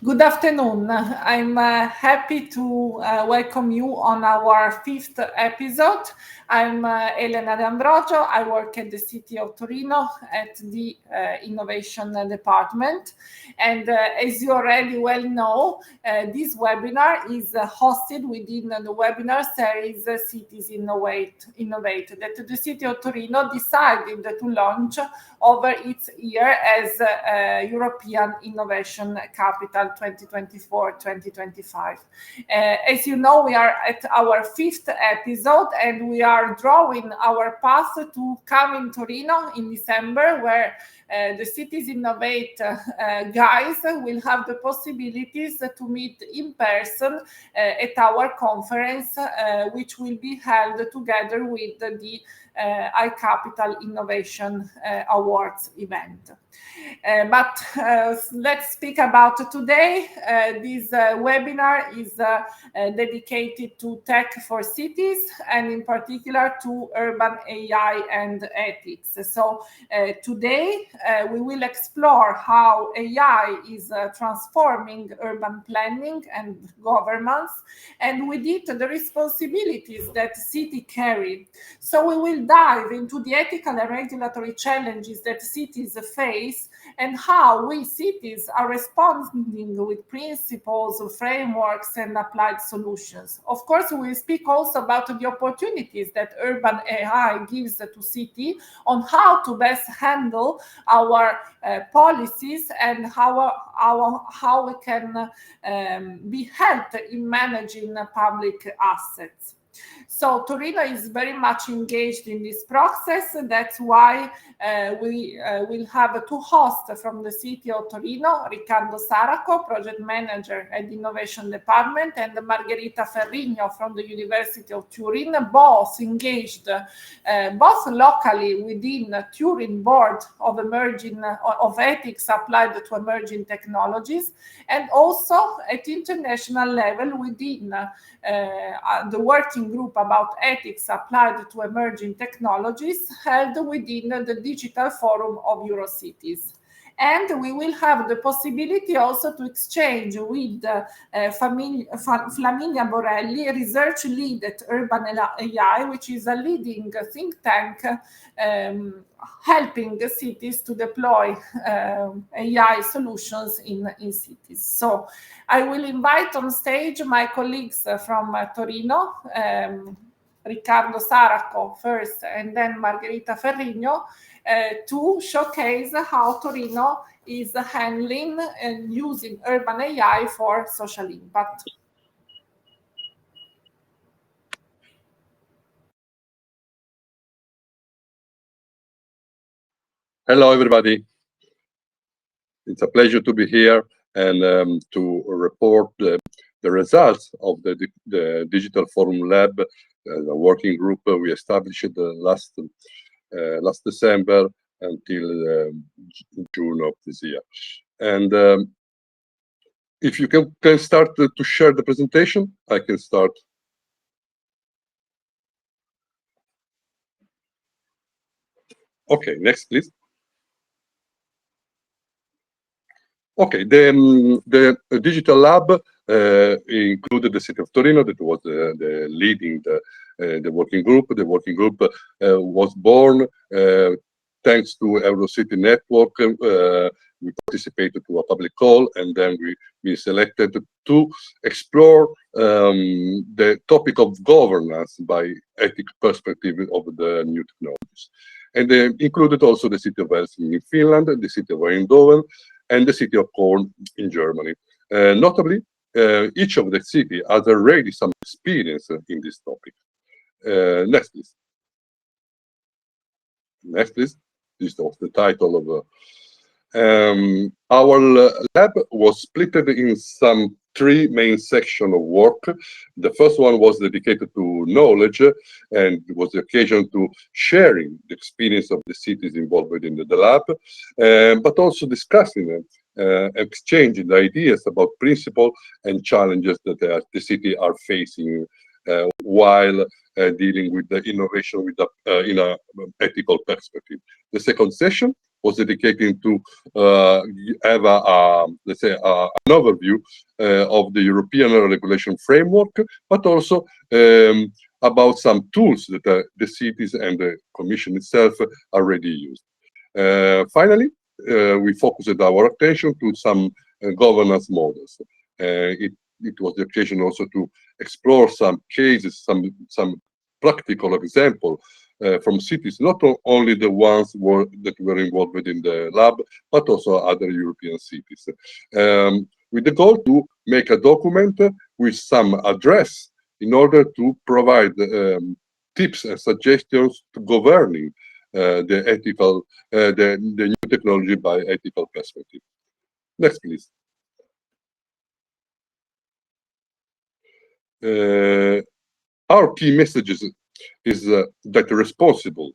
Good afternoon. I'm happy to welcome you on our fifth episode. I'm Elena Deambrogio. I work at the City of Turin at the Innovation Department. And as you already well know, this webinar is hosted within the webinar series Cities Innovate that the City of Turin decided to launch over its year as European Innovation Capital 2024-2025. As you know, we are at our fifth episode and we are drawing our path to come in Torino in December, where the Cities Innovate guys will have the possibilities to meet in person at our conference, which will be held together with the iCapital Innovation Awards event. But let's speak about today. This webinar is dedicated to tech for cities and in particular to urban AI and ethics. So today we will explore how AI is transforming urban planning and governance, and with it the responsibilities that cities carry. So we will dive into the ethical and regulatory challenges that cities face and how we cities are responding with principles, frameworks, and applied solutions. Of course, we will speak also about the opportunities that urban AI gives to cities on how to best handle our policies and how we can be helped in managing public assets. So Torino is very much engaged in this process. That's why we will have two hosts from the City of Torino, Riccardo Saraco, Project Manager at the Innovation Department, and Margherita Ferrigno from the University of Turin, both engaged both locally within Turin Board of Ethics Applied to Emerging Technologies, and also at international level within the working group about ethics applied to emerging technologies held within the Digital Forum of Eurocities. And we will have the possibility also to exchange with Flaminia Borelli, research lead at Urban AI, which is a leading think tank helping the cities to deploy AI solutions in cities. So I will invite on stage my colleagues from Torino, Riccardo Saraco first, and then Margherita Ferrigno, to showcase how Torino is handling and using urban AI for social impact. Hello, everybody. It's a pleasure to be here and to report the results of the Digital Forum Lab, the working group we established last December until June of this year. And if you can start to share the presentation, I can start. Okay, next, please. Okay, the digital lab included the City of Torino, that was the leading the working group. The working group was born thanks to Eurocity Network. We participated to a public call, and then we selected to explore the topic of governance by ethic perspective of the new technologies. And they included also the City of Helsinki in Finland, the City of Eindhoven, and the City of Corn in Germany. Notably, each of the cities has already some experience in this topic. Next, please. Next, please. This was the title of our lab was split in some three main sections of work. The first one was dedicated to knowledge, and it was the occasion to sharing the experience of the cities involved in the lab, but also discussing exchanging ideas about principles and challenges that the city are facing while dealing with the innovation with in an ethical perspective. The second session was dedicated to have let's say, an overview of the European regulation framework, but also about some tools that the cities and the Commission itself already use. Finally, we focused our attention to some governance models. It was the occasion also to explore some cases, some practical example from cities, not only the ones that were involved in the lab, but also other European cities, with the goal to make a document with some address in order to provide tips and suggestions to governing the ethical, the new technology by ethical perspective. Next, please. Our key messages is that responsible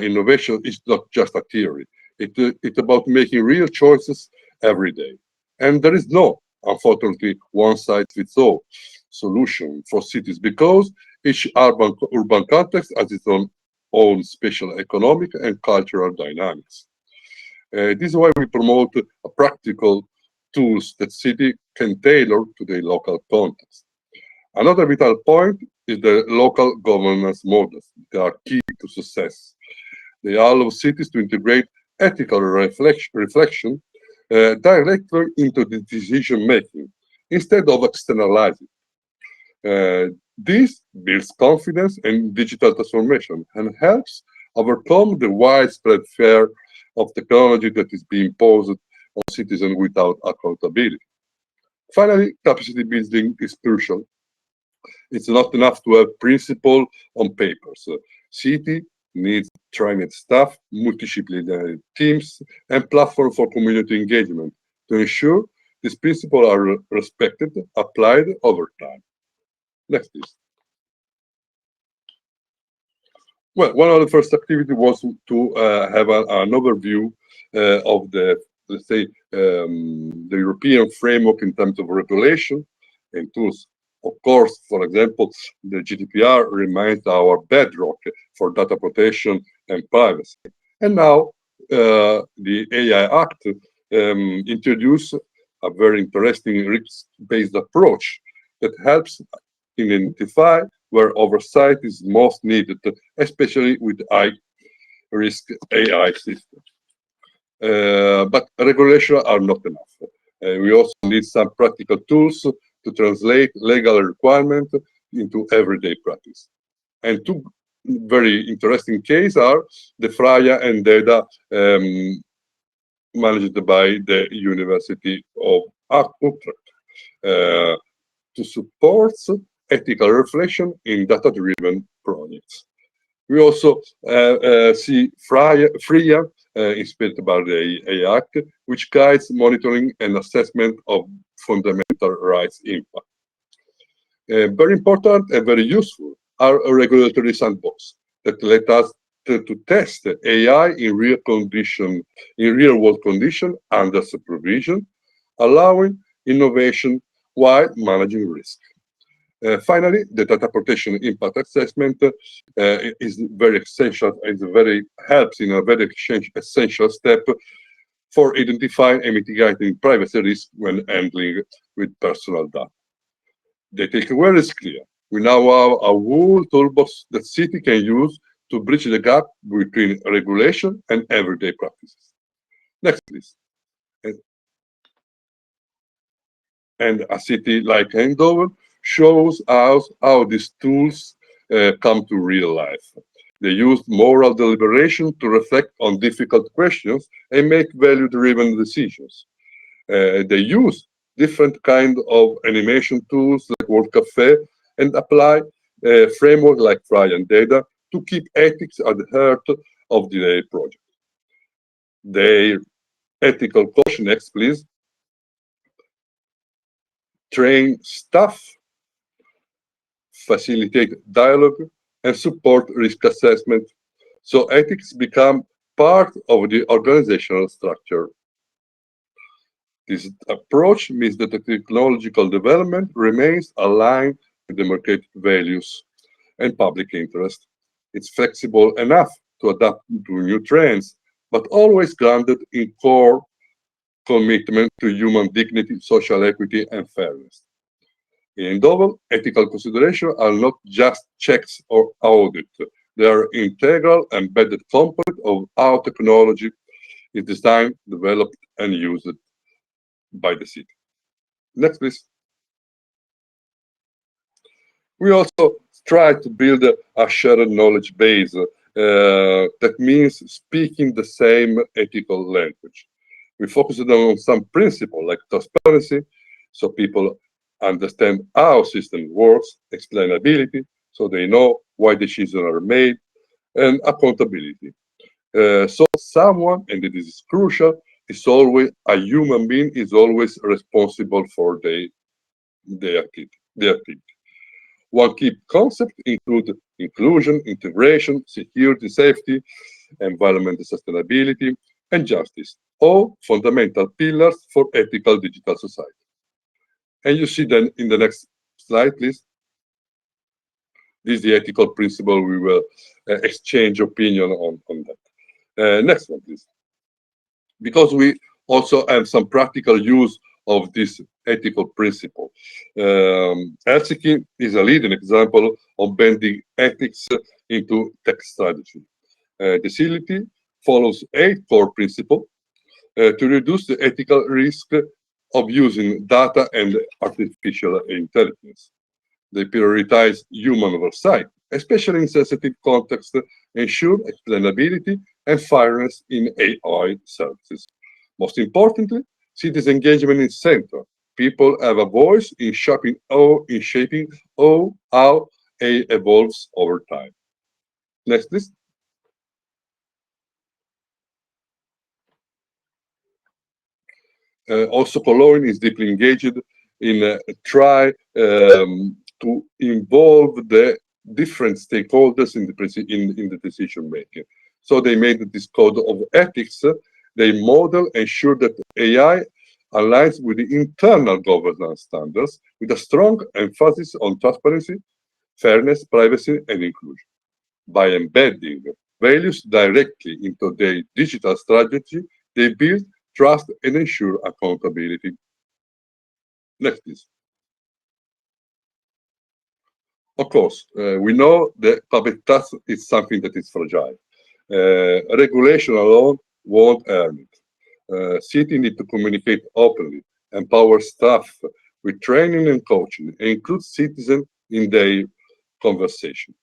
innovation is not just a theory. It's about making real choices every day. And there is no, unfortunately, one-size-fits-all solution for cities, because each urban context has its own special economic and cultural dynamics. This is why we promote practical tools that city can tailor to their local context. Another vital point is the local governance models. They are key to success. They allow cities to integrate ethical reflection directly into the decision making instead of externalizing. This builds confidence in digital transformation and helps overcome the widespread fear of technology that is being imposed on citizens without accountability. Finally, capacity building is crucial. It's not enough to have principle on papers. City needs trained staff, multidisciplinary teams, and platform for community engagement to ensure these principles are respected, applied over time. Next, please. Well, one of the first activities was to have an overview of the, let's say, the European framework in terms of regulation and tools. Of course, for example, the GDPR remains our bedrock for data protection and privacy. And now the AI Act introduced a very interesting risk-based approach that helps identify where oversight is most needed, especially with high-risk AI systems. But regulations are not enough. We also need some practical tools to translate legal requirements into everyday practice. And two very interesting cases are the Freya and data managed by the University of Utrecht to support ethical reflection in data-driven projects. We also see Freya, inspired by the AI Act, which guides monitoring and assessment of fundamental rights impact. Very important and very useful are regulatory sandbox that let us to test AI in real world condition under supervision, allowing innovation while managing risk. Finally, the data protection impact assessment is very essential. Helps in a very essential step for identifying and mitigating privacy risk when handling with personal data. The takeaway is clear. We now have a whole toolbox that city can use to bridge the gap between regulation and everyday practices. Next, please. And a city like Eindhoven shows us how these tools come to real life. They use moral deliberation to reflect on difficult questions and make value-driven decisions. They use different kind of animation tools like World Cafe and apply a framework like Freya and Data to keep ethics at the heart of the project. Their ethical caution, next please, train staff, facilitate dialogue, and support risk assessment, so ethics become part of the organizational structure. This approach means that the technological development remains aligned with democratic values and public interest. It's flexible enough to adapt to new trends, but always grounded in core commitment to human dignity, social equity, and fairness. In Indovel, ethical considerations are not just checks or audit. They are integral, embedded component of how technology is designed, developed, and used by the city. Next, please. We also try to build a shared knowledge base. That means speaking the same ethical language. We focused on some principles like transparency, so people understand how system works, explainability, so they know why decisions are made, and accountability. So someone, and it is crucial, is always a human being is always responsible for their activity. One key concept include inclusion, integration, security, safety, environmental sustainability, and justice, all fundamental pillars for ethical digital society. And you see then in the next slide, please. This is the ethical principle we will exchange opinion on that. Next one, please. Because we also have some practical use of this ethical principle. Helsinki is a leading example of blending ethics into tech strategy. The city follows 8 core principles to reduce the ethical risk of using data and artificial intelligence. They prioritize human oversight, especially in sensitive contexts, ensure explainability and fairness in AI services. Most importantly, citizen engagement is central. People have a voice in shaping how AI evolves over time. Next, please. Also, Cologne is deeply engaged in try to involve the different stakeholders in the decision making. So they made this code of ethics. They model ensure that AI aligns with the internal governance standards with a strong emphasis on transparency, fairness, privacy, and inclusion. By embedding values directly into their digital strategy, they build trust and ensure accountability. Next, please. Of course, we know that public trust is something that is fragile. Regulation alone won't earn it. Cities need to communicate openly, empower staff with training and coaching, and include citizens in their conversation.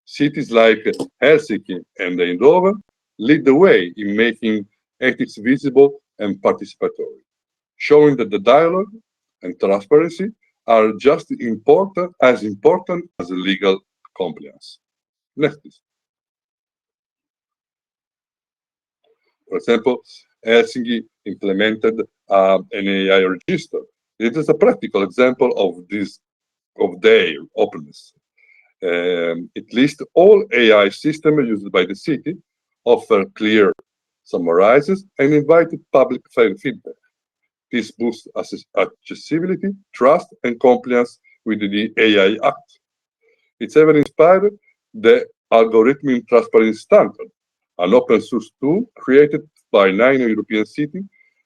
Cities like Helsinki and Eindhoven lead the way in making ethics visible and participatory, showing that the dialogue and transparency are just important as legal compliance. Next, please. For example, Helsinki implemented an AI register. It is a practical example of their openness. It lists all AI systems used by the city, offer clear summarizes, and invited public feedback. This boosts accessibility, trust, and compliance with the AI Act. It's even inspired the Algorithmic Transparency Standard, an open source tool created by 9 European cities,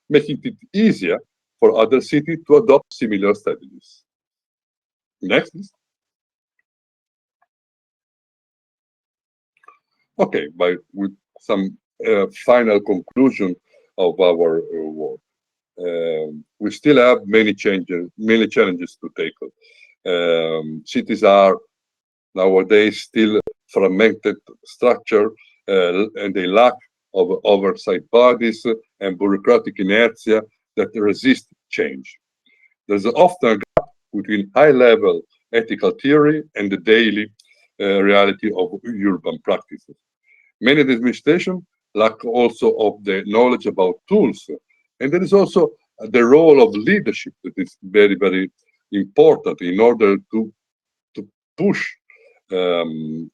making it easier for other cities to adopt similar strategies. Next, please. Okay, with some final conclusion of our work. We still have many challenges to tackle. Cities are nowadays still fragmented structure, and they lack of oversight bodies and bureaucratic inertia that resist change. There's often a gap between high-level ethical theory and the daily reality of urban practices. Many administrations lack also of the knowledge about tools, and there is also the role of leadership that is very, very important in order to push the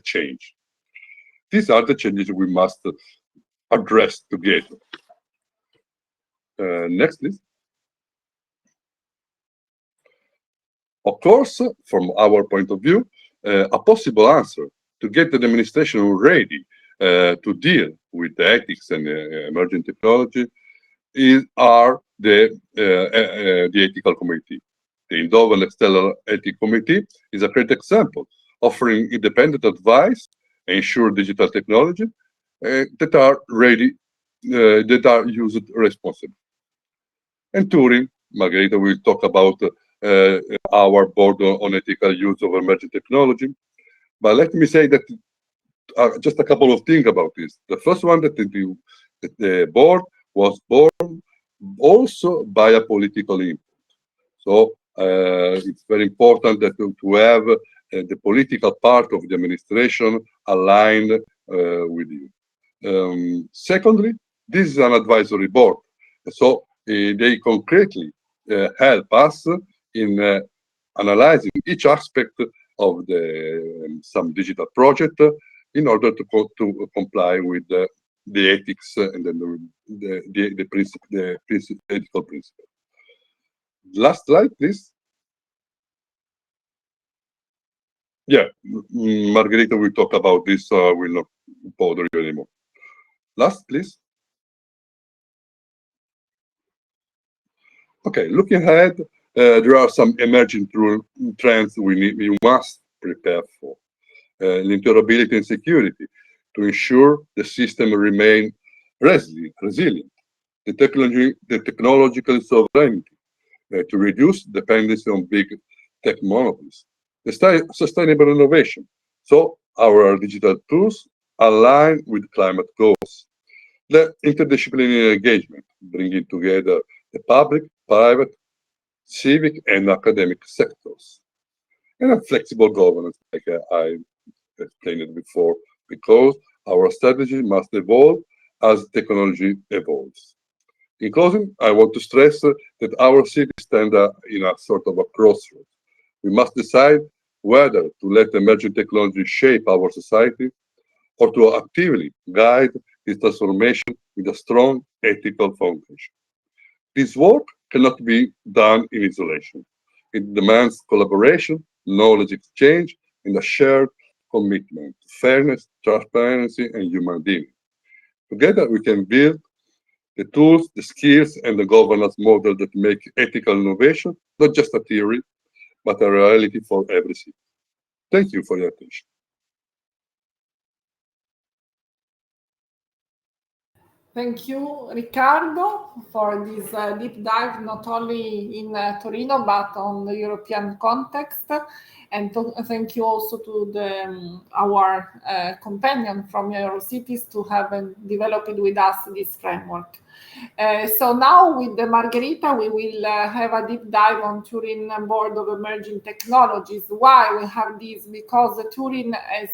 change. These are the changes we must address together. Next, please. Of course, from our point of view, a possible answer to get the administration ready to deal with the ethics and emerging technology are the ethical committee. The Indoven External Ethics Committee is a great example, offering independent advice and ensure digital technology that are ready, that are used responsibly. And Turin, Margherita will talk about our board on ethical use of emerging technology. But let me say that just a couple of things about this. The first one, that the board was born also by a political input. So it's very important that to have the political part of the administration aligned with you. Secondly, this is an advisory board. So they concretely help us in analyzing each aspect of some digital project in order to comply with the ethics and the ethical principle. Last slide, please. Yeah, Margherita will talk about this, so I will not bother you anymore. Last, please. Okay, looking ahead, there are some emerging trends we must prepare for. Interoperability and security to ensure the system remain resilient. The technological sovereignty to reduce dependency on big tech monopolies. The sustainable innovation. So our digital tools align with climate goals. The interdisciplinary engagement, bringing together the public, private, civic, and academic sectors. And a flexible governance, like I explained it before, because our strategy must evolve as technology evolves. In closing, I want to stress that our city stands in a sort of a crossroads. We must decide whether to let emerging technology shape our society or to actively guide its transformation with a strong ethical foundation. This work cannot be done in isolation. It demands collaboration, knowledge exchange, and a shared commitment to fairness, transparency, and human dignity. Together, we can build the tools, the skills, and the governance model that make ethical innovation not just a theory, but a reality for every city. Thank you for your attention. Thank you, Riccardo, for this deep dive, not only in Torino, but on the European context. And thank you also to our companion from Eurocities to have developed with us this framework. So now with Margherita, we will have a deep dive on Turin Board of Emerging Technologies. Why we have this? Because Turin, as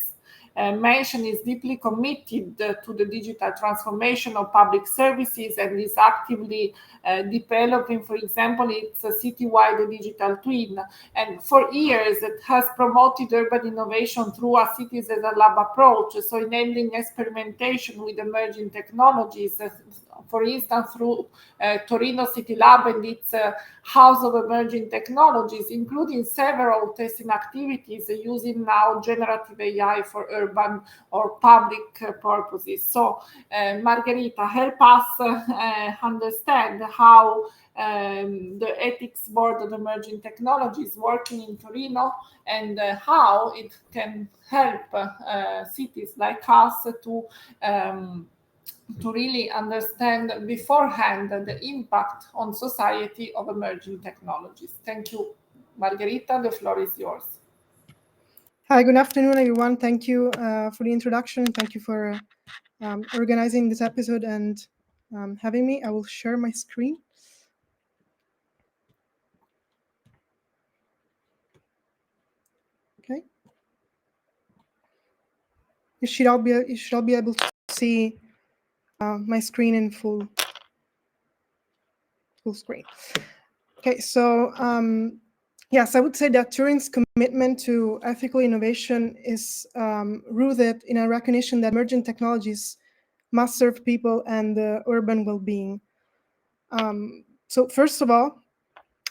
mentioned, is deeply committed to the digital transformation of public services and is actively developing, for example, its citywide digital twin. And for years, it has promoted urban innovation through a cities as a lab approach, so enabling experimentation with emerging technologies, for instance, through Torino City Lab and its House of Emerging Technologies, including several testing activities using now generative AI for urban or public purposes. So, Margherita, help us understand how the Ethics Board of Emerging Technologies working in Torino and how it can help cities like us to really understand beforehand the impact on society of emerging technologies. Thank you, Margherita. The floor is yours. Hi, good afternoon, everyone. Thank you for the introduction. Thank you for organizing this episode and having me. I will share my screen. Okay. You should all be able to see my screen in full screen. Okay, so yes, I would say that Turin's commitment to ethical innovation is rooted in a recognition that emerging technologies must serve people and urban well-being. So first of all,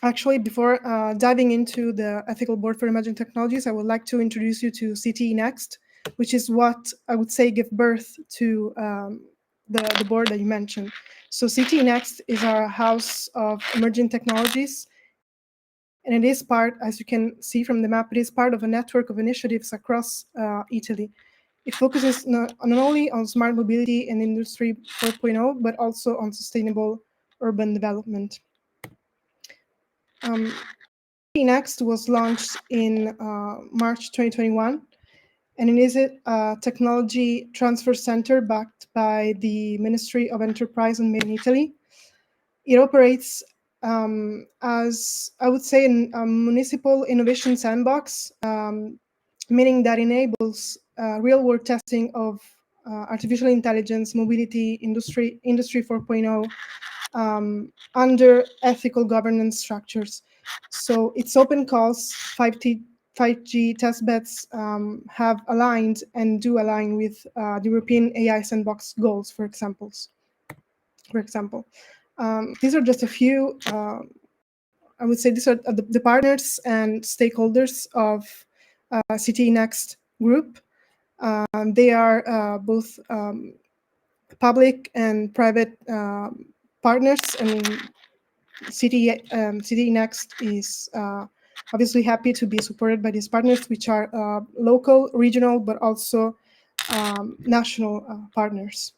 actually, before diving into the Ethical Board for Emerging Technologies, I would like to introduce you to CT Next, which is what I would say give birth to the board that you mentioned. So City Next is our house of emerging technologies, and it is part, as you can see from the map, it is part of a network of initiatives across Italy. It focuses not only on smart mobility and Industry 4.0, but also on sustainable urban development. Next was launched in March 2021, and it is a technology transfer center backed by the Ministry of Enterprise and Made in Italy. It operates as, I would say, a municipal innovation sandbox, meaning that enables real-world testing of artificial intelligence, mobility, Industry 4.0 under ethical governance structures. So its open calls, 5G testbeds have aligned and do align with the European AI sandbox goals, for example. These are just a few, I would say these are the partners and stakeholders of City Next group. They are both public and private partners. I mean, City Next is obviously happy to be supported by these partners, which are local, regional, but also national partners.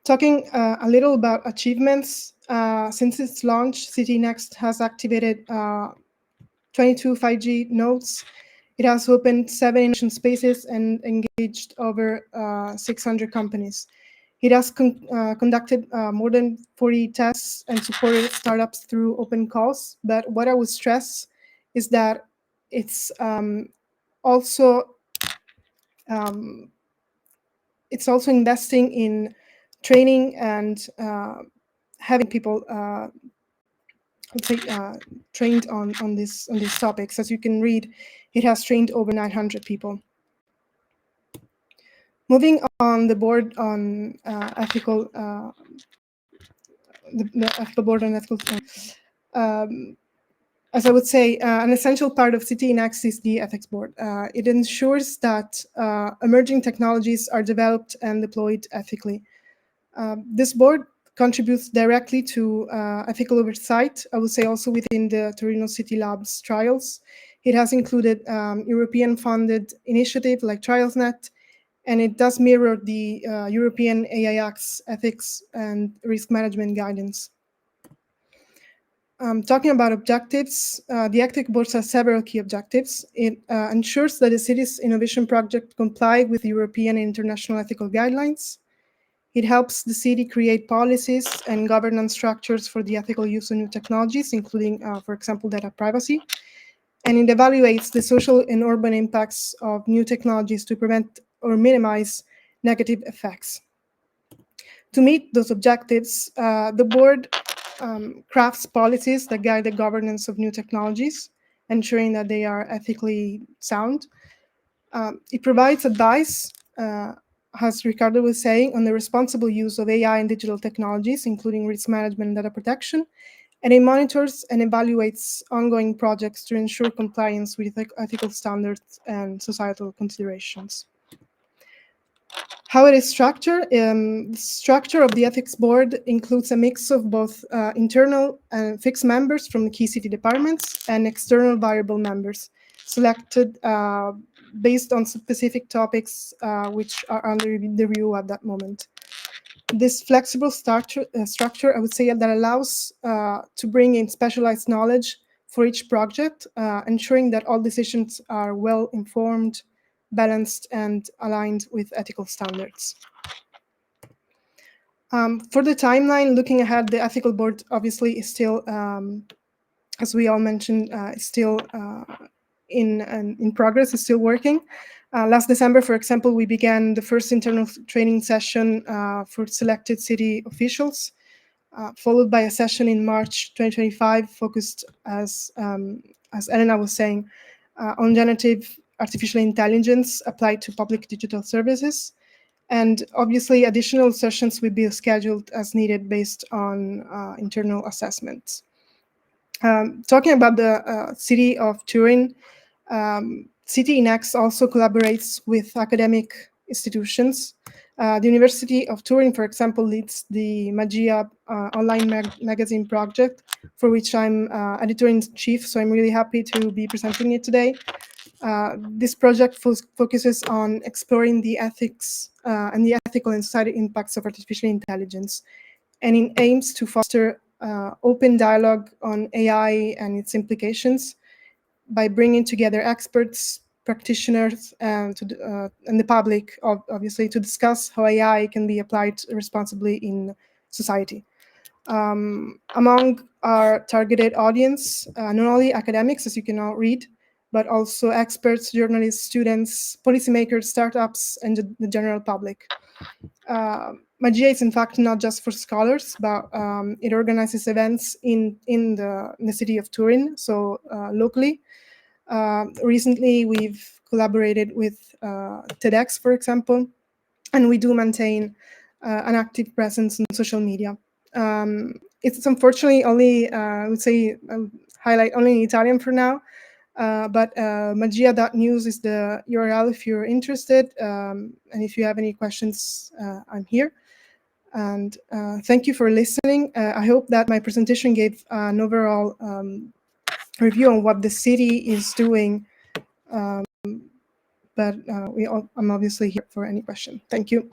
Talking a little about achievements, since its launch, City Next has activated 22 5G nodes. It has opened 7 innovation spaces and engaged over 600 companies. It has conducted more than 40 tests and supported startups through open calls. But what I would stress is that it's also investing in training and having people trained on these topics. As you can read, it has trained over 900 people. Moving on the board on ethical, the ethical board on ethical. As I would say, an essential part of City Next is the ethics board. It ensures that emerging technologies are developed and deployed ethically. This board contributes directly to ethical oversight, I would say also within the Torino City Labs trials. It has included European-funded initiatives like TrialsNet, and it does mirror the European AI Act's ethics and risk management guidance. Talking about objectives, the ethics board has several key objectives. It ensures that the city's innovation project comply with European and international ethical guidelines. It helps the city create policies and governance structures for the ethical use of new technologies, including, for example, data privacy. And it evaluates the social and urban impacts of new technologies to prevent or minimize negative effects. To meet those objectives, the board crafts policies that guide the governance of new technologies, ensuring that they are ethically sound. It provides advice, as Riccardo was saying, on the responsible use of AI and digital technologies, including risk management and data protection. And it monitors and evaluates ongoing projects to ensure compliance with ethical standards and societal considerations. How it is structured? The structure of the ethics board includes a mix of both internal and fixed members from the key city departments and external variable members selected based on specific topics which are under review at that moment. This flexible structure, I would say, that allows to bring in specialized knowledge for each project, ensuring that all decisions are well informed, balanced, and aligned with ethical standards. For the timeline, looking ahead, the ethical board obviously is still, as we all mentioned, is still in progress, is still working. Last December, for example, we began the first internal training session for selected city officials, followed by a session in March 2025 focused, as Elena was saying, on generative artificial intelligence applied to public digital services. And obviously, additional sessions will be scheduled as needed based on internal assessments. Talking about the City of Turin, City Next also collaborates with academic institutions. The University of Turin, for example, leads the Magia online magazine project, for which I'm editor-in-chief, so I'm really happy to be presenting it today. This project focuses on exploring the ethics and the ethical and societal impacts of artificial intelligence, and it aims to foster open dialogue on AI and its implications by bringing together experts, practitioners, and the public, obviously, to discuss how AI can be applied responsibly in society. Among our targeted audience, not only academics, as you can all read, but also experts, journalists, students, policymakers, startups, and the general public. Magia is in fact not just for scholars, but it organizes events in the city of Turin, so locally. Recently, we've collaborated with TEDx, for example, and we do maintain an active presence in social media. It's unfortunately only, I would say, highlight only in Italian for now, but magia.news is the URL if you're interested, and if you have any questions, I'm here. And thank you for listening. I hope that my presentation gave an overall review on what the city is doing, but I'm obviously here for any question. Thank you.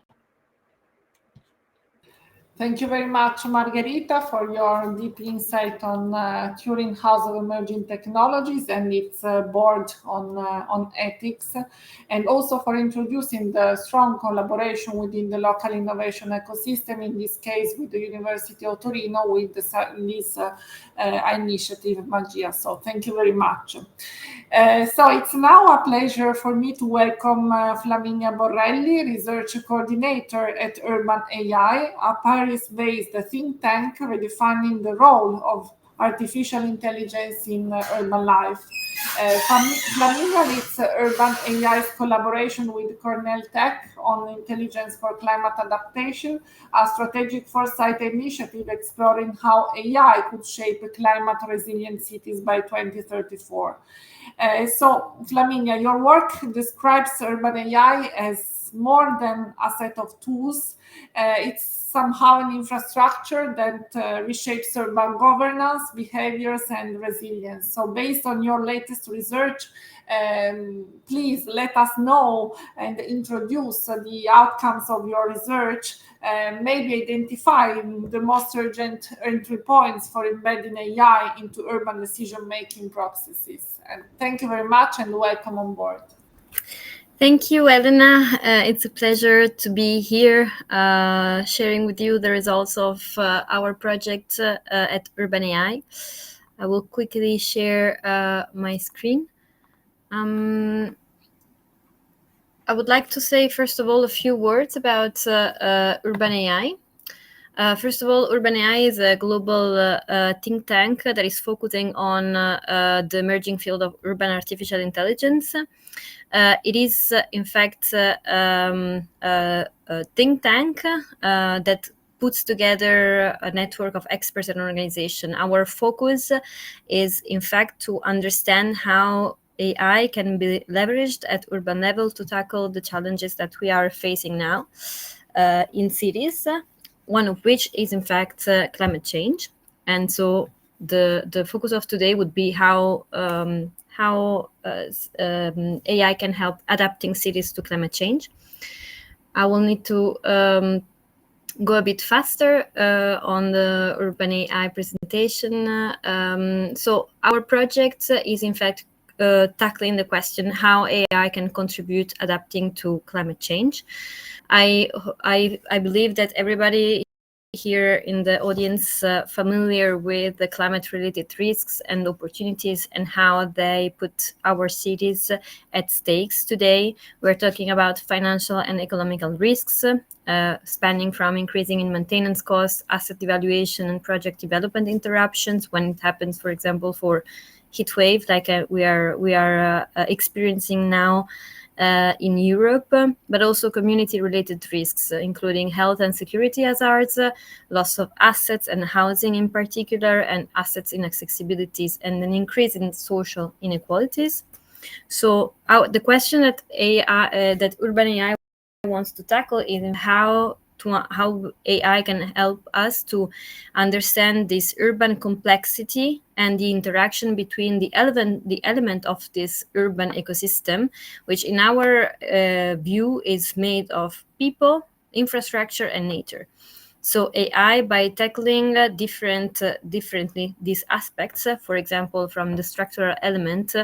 Thank you very much, Margherita, for your deep insight on Turin House of Emerging Technologies and its board on ethics, and also for introducing the strong collaboration within the local innovation ecosystem, in this case with the University of Torino, with this initiative, Magia. So thank you very much. So it's now a pleasure for me to welcome Flaminia Borelli, Research Coordinator at Urban AI, a Paris-based think tank redefining the role of artificial intelligence in urban life. Flaminia leads Urban AI's collaboration with Cornell Tech on Intelligence for Climate Adaptation, a strategic foresight initiative exploring how AI could shape climate-resilient cities by 2034. So, Flaminia, your work describes urban AI as more than a set of tools. It's somehow an infrastructure that reshapes urban governance, behaviors, and resilience. So based on your latest research, please let us know and introduce the outcomes of your research, maybe identifying the most urgent entry points for embedding AI into urban decision-making processes. And thank you very much and welcome on board. Thank you, Elena. It's a pleasure to be here sharing with you the results of our project at Urban AI. I will quickly share my screen. I would like to say, first of all, a few words about Urban AI. First of all, Urban AI is a global think tank that is focusing on the emerging field of urban artificial intelligence. It is, in fact, a think tank that puts together a network of experts and organizations. Our focus is, in fact, to understand how AI can be leveraged at urban level to tackle the challenges that we are facing now in cities, one of which is, in fact, climate change. And so the focus of today would be how AI can help adapting cities to climate change. I will need to go a bit faster on the Urban AI presentation. So our project is, in fact, tackling the question how AI can contribute adapting to climate change. I believe that everybody here in the audience familiar with the climate-related risks and opportunities and how they put our cities at stakes today. We're talking about financial and economical risks, spanning from increasing in maintenance costs, asset devaluation, and project development interruptions when it happens, for example, for heat wave like we are experiencing now in Europe, but also community-related risks, including health and security hazards, loss of assets and housing in particular, and assets inaccessibilities, and an increase in social inequalities. So the question that that urban AI wants to tackle is how AI can help us to understand this urban complexity and the interaction between the element of this urban ecosystem, which in our view is made of people, infrastructure, and nature. So AI, by tackling differently these aspects, for example, from the structural element,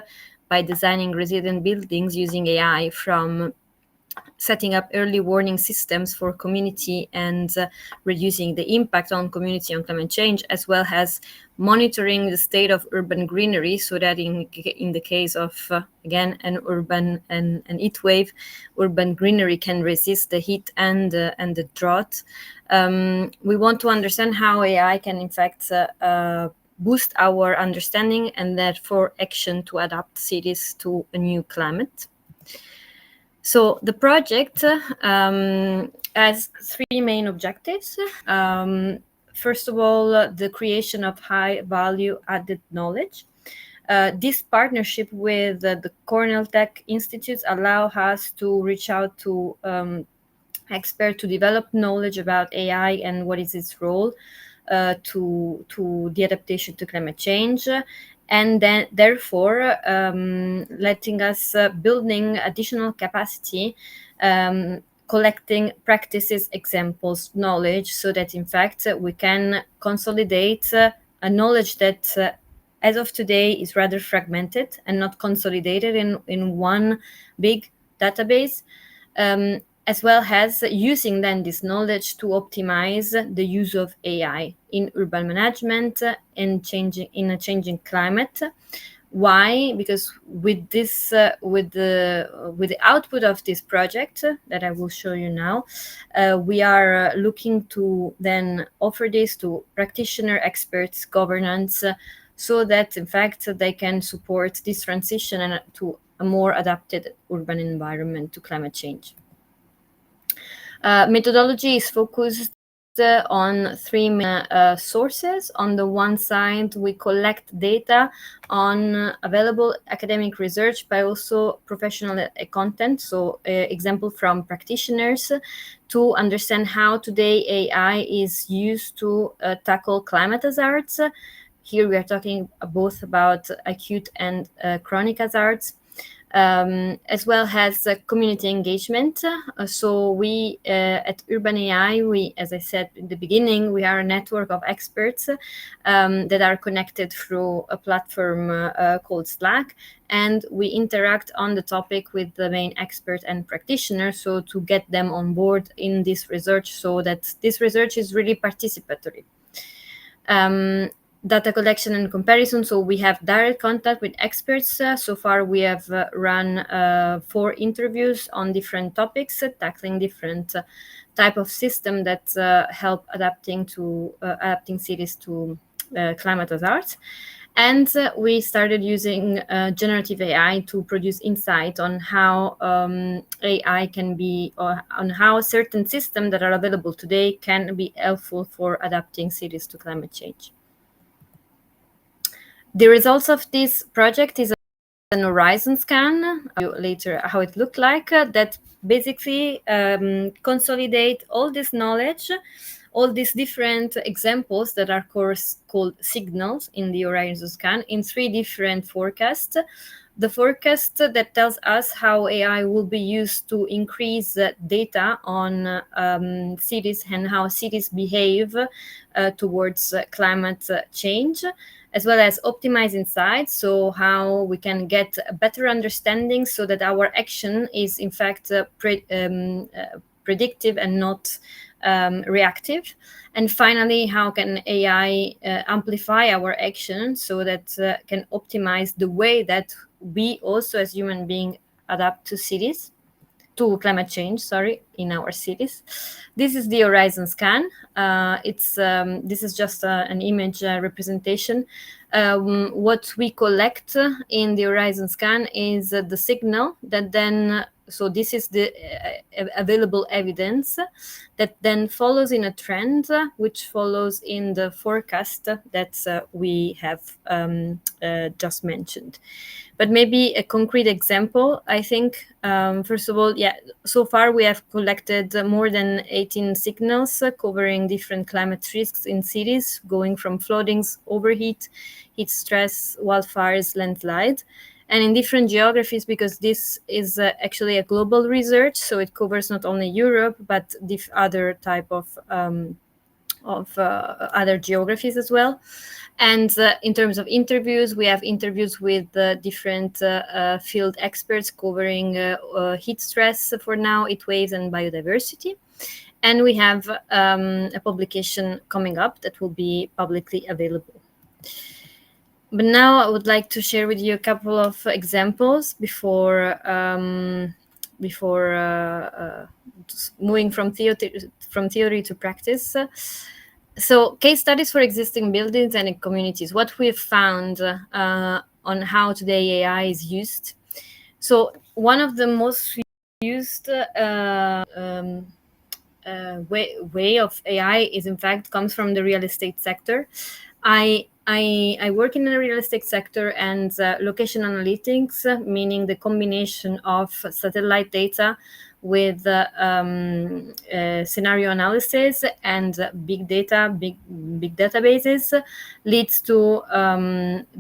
by designing resilient buildings using AI, from setting up early warning systems for community and reducing the impact on community on climate change, as well as monitoring the state of urban greenery, so that in the case of again an urban an heat wave, urban greenery can resist the heat and the drought. We want to understand how AI can in fact boost our understanding and therefore action to adapt cities to a new climate. So the project has three main objectives. First of all, the creation of high value added knowledge. This partnership with the Cornell Tech Institutes allow us to reach out to experts to develop knowledge about AI and what is its role to the adaptation to climate change. And then therefore letting us building additional capacity, collecting practices, examples, knowledge, so that in fact we can consolidate a knowledge that as of today is rather fragmented and not consolidated in one big database, as well as using then this knowledge to optimize the use of AI in urban management in a changing climate. Why? Because with this, with the output of this project that I will show you now, we are looking to then offer this to practitioner, experts, governance, so that in fact they can support this transition and to a more adapted urban environment to climate change. Methodology is focused on three main sources. On the one side, we collect data on available academic research, but also professional content. So example from practitioners to understand how today AI is used to tackle climate hazards. Here we are talking both about acute and chronic hazards. As well as community engagement. So we at Urban AI, we, as I said in the beginning, we are a network of experts that are connected through a platform called Slack, and we interact on the topic with the main expert and practitioner, so to get them on board in this research, so that this research is really participatory. Data collection and comparison. So we have direct contact with experts. So far, we have run 4 interviews on different topics, tackling different type of system that help adapting cities to climate hazards. And we started using generative AI to produce insight on how AI can be, or on how certain systems that are available today can be helpful for adapting cities to climate change. The results of this project is an horizon scan, later how it looked like, that basically consolidate all this knowledge, all these different examples that are called signals in the horizon scan in 3 different forecasts. The forecast that tells us how AI will be used to increase data on cities and how cities behave towards climate change, as well as optimize insights, so how we can get a better understanding so that our action is in fact predictive and not reactive. And finally, how can AI amplify our action so that can optimize the way that we also as human beings adapt to cities, to climate change, in our cities. This is the horizon scan. This is just an image representation. What we collect in the horizon scan is the signal that then so this is the available evidence that then follows in a trend, which follows in the forecast that we have just mentioned. But maybe a concrete example, I think, first of all, so far we have collected more than 18 signals covering different climate risks in cities, going from floodings, overheat, heat stress, wildfires, landslide, and in different geographies, because this is actually a global research, so it covers not only Europe, but other type of other geographies as well. And in terms of interviews, we have interviews with different field experts covering heat stress for now, heat waves and biodiversity. And we have a publication coming up that will be publicly available. But now I would like to share with you a couple of examples before moving from theory to practice. So case studies for existing buildings and communities, what we've found on how today AI is used. So one of the most used way of AI is, in fact, comes from the real estate sector. I work in the real estate sector, and location analytics, meaning the combination of satellite data with scenario analysis and big databases, leads to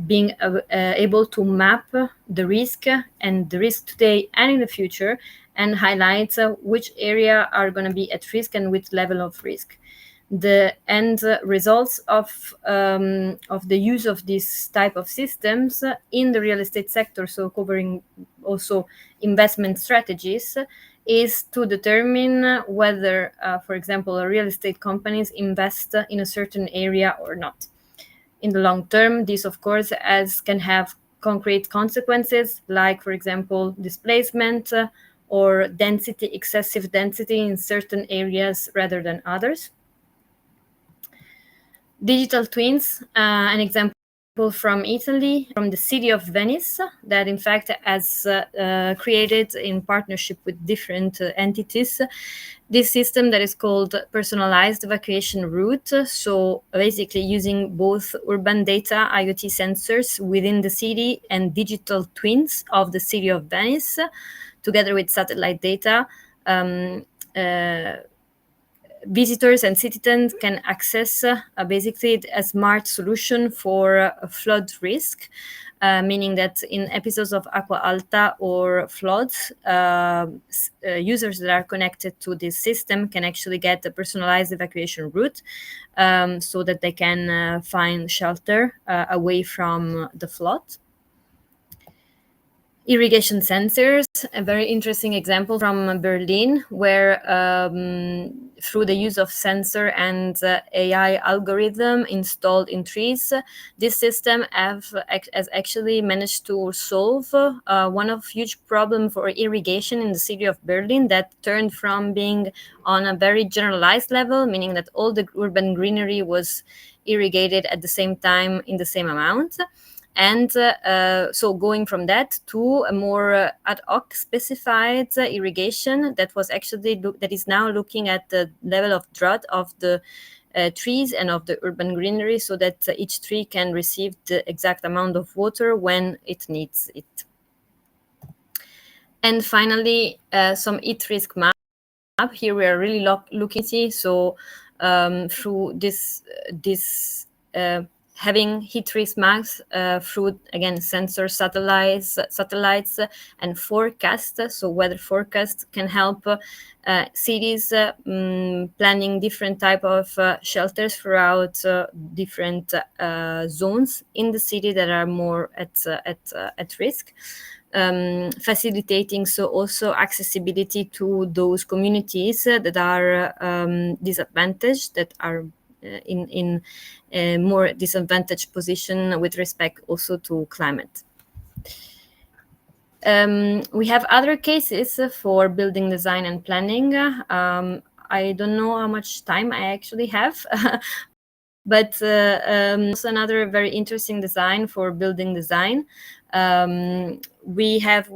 being able to map the risk today and in the future, and highlight which area are going to be at risk and which level of risk. The end results of the use of this type of systems in the real estate sector, so covering also investment strategies, is to determine whether, for example, real estate companies invest in a certain area or not. In the long term, this, of course, can have concrete consequences, like, for example, displacement or density, excessive density in certain areas rather than others. Digital twins, an example from Italy, from the City of Venice, that in fact has created, in partnership with different entities, this system that is called personalized evacuation route. So basically using both urban data, IoT sensors within the city, and digital twins of the City of Venice, together with satellite data. Visitors and citizens can access basically a smart solution for flood risk, meaning that in episodes of acqua alta or floods, users that are connected to this system can actually get a personalized evacuation route, so that they can find shelter away from the flood. Irrigation sensors, a very interesting example from Berlin, where through the use of sensor and AI algorithm installed in trees, this system has actually managed to solve one of huge problem for irrigation in the city of Berlin, that turned from being on a very generalized level, meaning that all the urban greenery was irrigated at the same time in the same amount. And so going from that to a more ad hoc specified irrigation that was actually that is now looking at the level of drought of the trees and of the urban greenery, so that each tree can receive the exact amount of water when it needs it. And finally, some heat risk map. Here we are really looking, so through this having heat risk maps through, again, sensor satellites and forecast. So weather forecast can help cities planning different type of shelters throughout different zones in the city that are more at risk. Facilitating so also accessibility to those communities that are disadvantaged, that are in a more disadvantaged position with respect also to climate. We have other cases for building design and planning. I don't know how much time I actually have, But also another very interesting design for building design. We have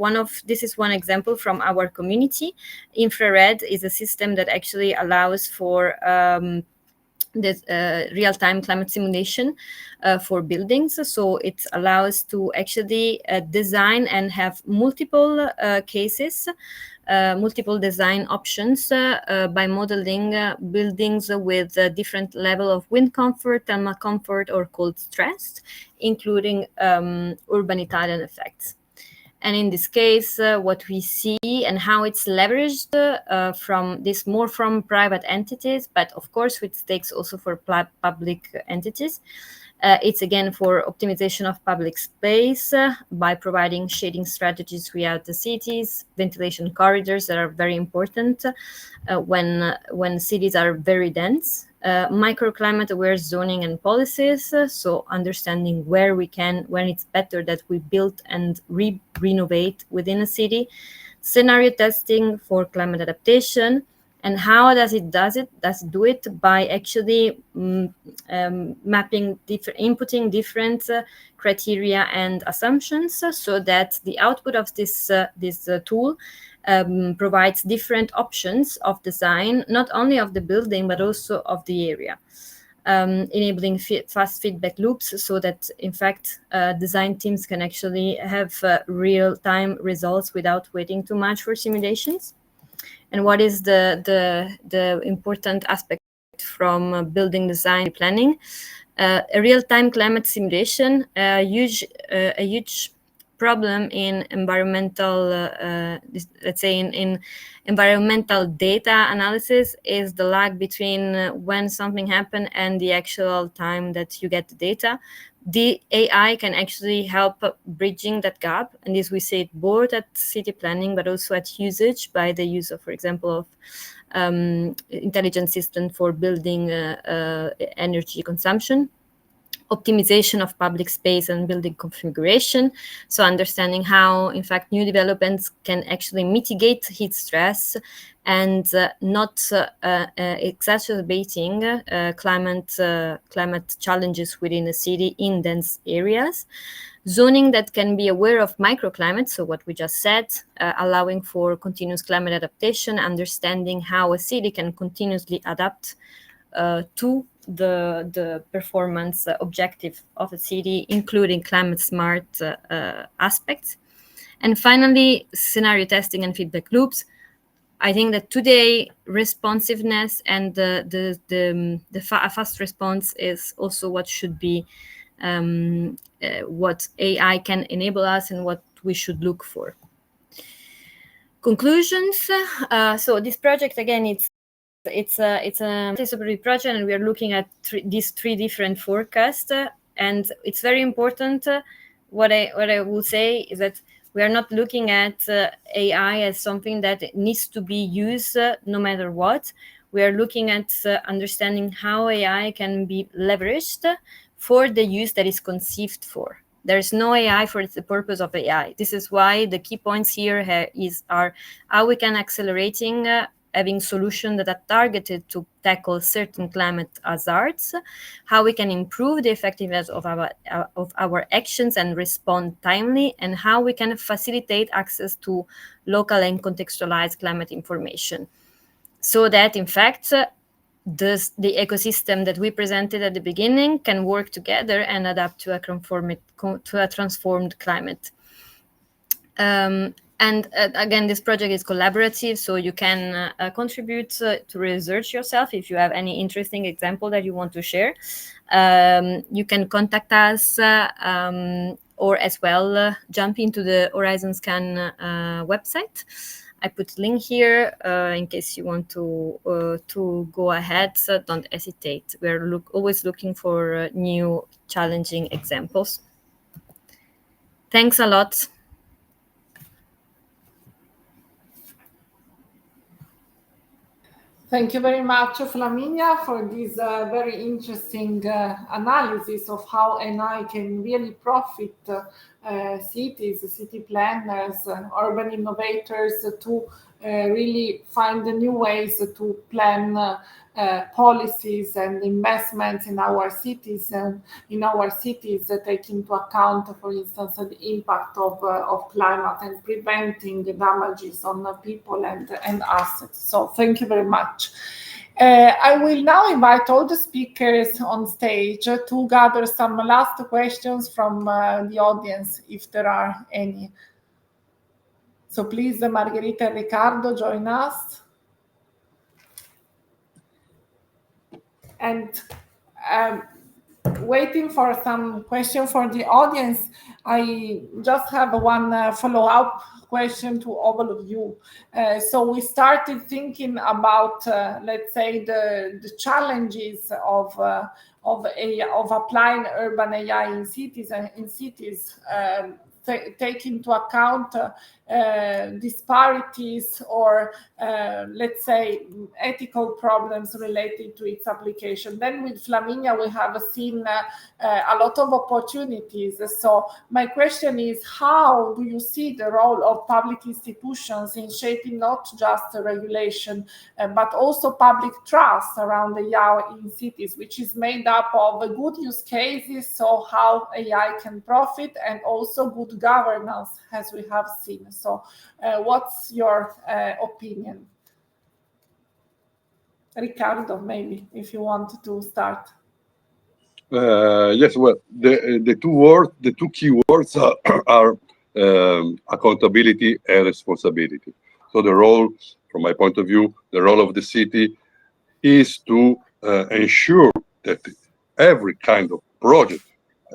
this is one example from our community. Infrared is a system that actually allows for this real-time climate simulation for buildings. So it allows to actually design and have multiple cases, multiple design options by modeling buildings with a different level of wind comfort, thermal comfort, or cold stress, including urban Italian effects. And in this case, what we see and how it's leveraged from private entities, but of course with stakes also for public entities. It's again for optimization of public space by providing shading strategies throughout the cities, ventilation corridors that are very important when cities are very dense. Microclimate aware zoning and policies, so understanding when it's better that we build and renovate within a city. Scenario testing for climate adaptation. And how does it do it by actually mapping inputting different criteria and assumptions, so that the output of this tool provides different options of design, not only of the building but also of the area, enabling fast feedback loops, so that in fact design teams can actually have real-time results without waiting too much for simulations. And what is the important aspect from building design planning? A real-time climate simulation, a huge problem in environmental, let's say in environmental data analysis, is the lag between when something happened and the actual time that you get the data. The AI can actually help bridging that gap, and this we see it both at city planning but also at usage, by the use of, for example, of intelligent system for building energy consumption, optimization of public space and building configuration, so understanding how in fact new developments can actually mitigate heat stress and not exacerbating climate challenges within a city in dense areas. Zoning that can be aware of microclimates, so what we just said, allowing for continuous climate adaptation, understanding how a city can continuously adapt to the performance objective of a city, including climate smart aspects. And finally, scenario testing and feedback loops. I think that today responsiveness and the fast response is also what should be what AI can enable us and what we should look for. Conclusions. So this project, again, it's a participatory project, and we are looking at these three different forecasts. And it's very important. What I will say is that we are not looking at AI as something that needs to be used no matter what. We are looking at understanding how AI can be leveraged for the use that is conceived for. There is no AI for the purpose of AI. This is why the key points here are how we can accelerating having solutions that are targeted to tackle certain climate hazards, how we can improve the effectiveness of our actions and respond timely, and how we can facilitate access to local and contextualized climate information, so that in fact the ecosystem that we presented at the beginning can work together and adapt to a transformed climate. And again, this project is collaborative, so you can contribute to research yourself. If you have any interesting example that you want to share, you can contact us or as well jump into the Horizon Scan website. I put a link here in case you want to go ahead. So don't hesitate. We're always looking for new challenging examples. Thanks a lot. Thank you very much, Flaminia, for this very interesting analysis of how AI can really profit cities, city planners, urban innovators to really find the new ways to plan policies and investments in our cities, take into account, for instance, the impact of climate and preventing the damages on people and assets. So thank you very much. I will now invite all the speakers on stage to gather some last questions from the audience, if there are any. So please, Margherita and Riccardo, join us. And waiting for some question for the audience, I just have one follow-up question to all of you. So we started thinking about, let's say, the challenges of applying urban AI in cities take into account disparities or let's say ethical problems related to its application. Then with Flaminia we have seen a lot of opportunities. So my question is, how do you see the role of public institutions in shaping not just regulation but also public trust around AI in cities, which is made up of good use cases, so how AI can profit, and also good governance, as we have seen. So what's your opinion? Riccardo, maybe, if you want to start. Yes, well, the two key words are accountability and responsibility. So the role, from my point of view, the role of the city is to ensure that every kind of project,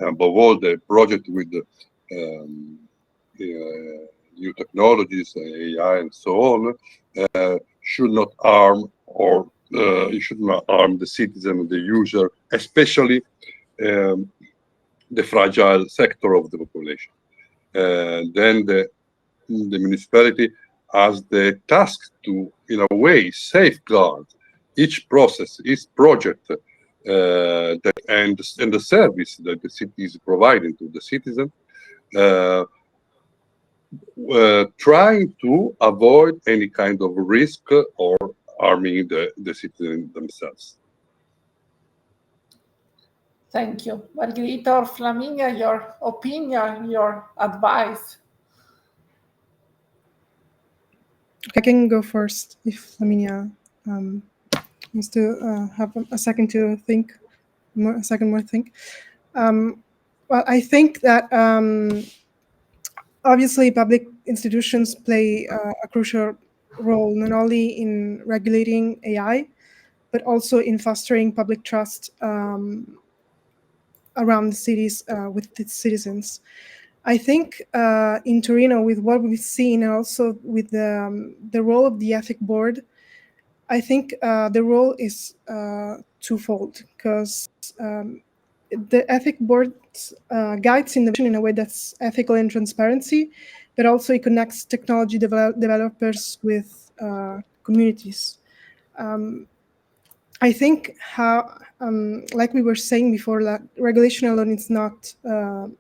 above all the project with the new technologies, AI, and so on, should not harm it should not harm the citizen, the user, especially the fragile sector of the population. Then the municipality has the task to, in a way, safeguard each process, each project, and the service that the city is providing to the citizen, trying to avoid any kind of risk or harming the citizens themselves. Thank you. Margherita or Flaminia, your opinion, your advice? I can go first if Flaminia wants to have a second to think, more think. Well, I think that obviously public institutions play a crucial role, not only in regulating AI, but also in fostering public trust around the cities with its citizens. I think in Torino, with what we've seen, and also with the role of the ethic board, I think the role is twofold, because the ethic board guides innovation in a way that's ethical and transparency, but also it connects technology developers with communities. I think how, like we were saying before, that regulation alone is not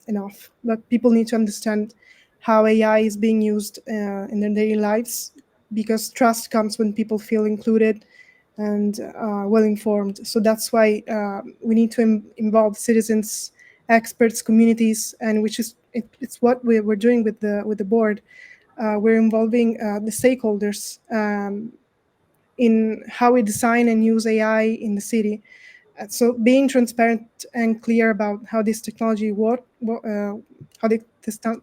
enough, but people need to understand how AI is being used in their daily lives, because trust comes when people feel included and well informed. So that's why we need to involve citizens, experts, communities, and it's what we're doing with the board. We're involving the stakeholders in how we design and use AI in the city. So being transparent and clear about how this technology how the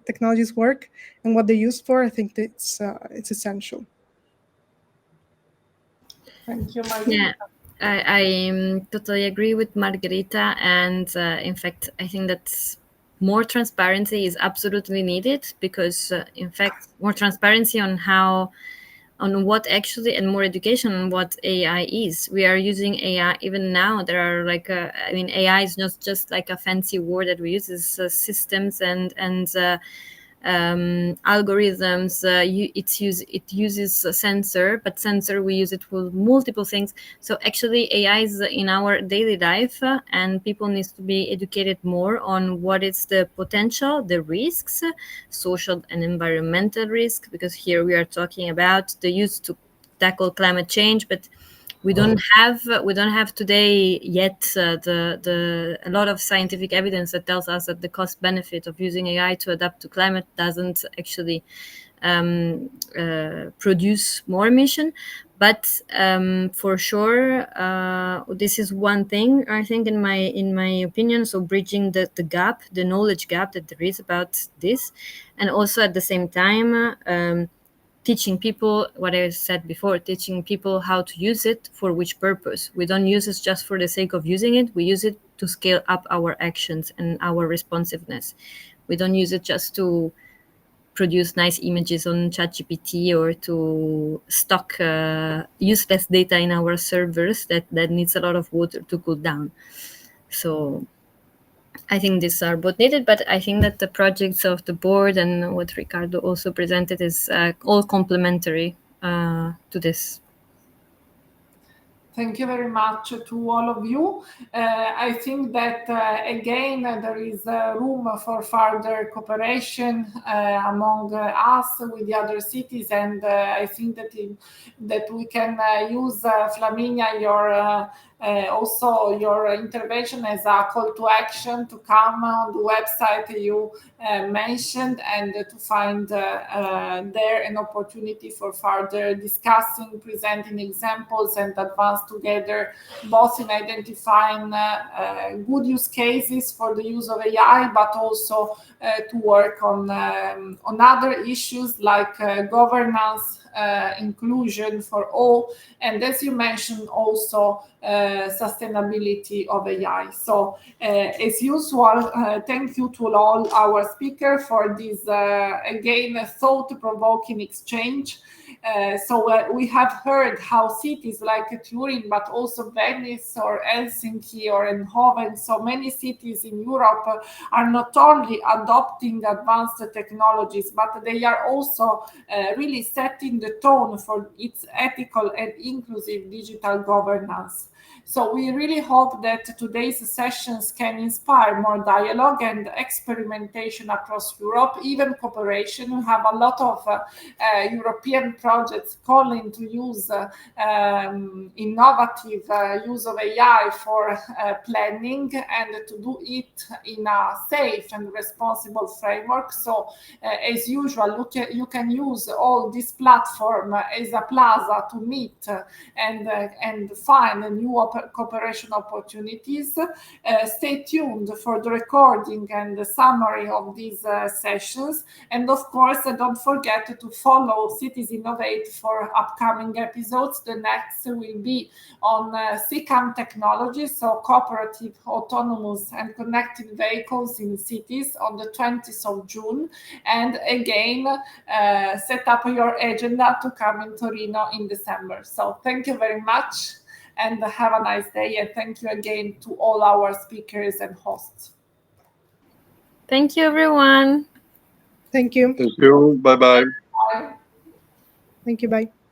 technologies work and what they're used for, I think it's essential. Thank you, Margherita. Yeah, I totally agree with Margherita, and in fact, I think that more transparency is absolutely needed, because in fact, more transparency on what actually, and more education on what AI is. We are using AI even now. There are AI is not just like a fancy word that we use. It's systems and algorithms. It uses a sensor, but sensor we use it for multiple things. So actually, AI is in our daily life, and people need to be educated more on what is the potential, the risks, social and environmental risk. Because here we are talking about the use to tackle climate change, but we don't have today yet a lot of scientific evidence that tells us that the cost benefit of using AI to adapt to climate doesn't actually produce more emission. But for sure, this is one thing, I think, in my opinion. So bridging the gap, the knowledge gap that there is about this, and also at the same time teaching people what I said before, teaching people how to use it, for which purpose. We don't use it just for the sake of using it. We use it to scale up our actions and our responsiveness. We don't use it just to produce nice images on ChatGPT or to stock useless data in our servers that needs a lot of water to cool down. So I think these are both needed, but I think that the projects of the board and what Riccardo also presented is all complementary to this. Thank you very much to all of you. I think that, again, there is room for further cooperation among us with the other cities, and I think that we can use, Flaminia, your also your intervention as a call to action to come on the website you mentioned, and to find there an opportunity for further discussing, presenting examples, and advance together, both in identifying good use cases for the use of AI, but also to work on other issues like governance, inclusion for all, and as you mentioned, also sustainability of AI. So as usual, thank you to all our speakers for this again thought-provoking exchange. So we have heard how cities like Turin, but also Venice or Helsinki or Eindhoven, so many cities in Europe are not only adopting advanced technologies, but they are also really setting the tone for its ethical and inclusive digital governance. So we really hope that today's sessions can inspire more dialogue and experimentation across Europe, even cooperation. We have a lot of European projects calling to use innovative use of AI for planning, and to do it in a safe and responsible framework. So as usual, you can use all this platform as a plaza to meet and find new cooperation opportunities. Stay tuned for the recording and the summary of these sessions. And of course, don't forget to follow Cities Innovate for upcoming episodes. The next will be on CCAM technology, so cooperative, autonomous and connected vehicles in cities, on the 20th of June. And again, set up your agenda to come in Torino in December. So thank you very much, and have a nice day. And thank you again to all our speakers and hosts. Thank you, everyone. Thank you. Thank you. Bye-bye. Bye. Thank you. Bye.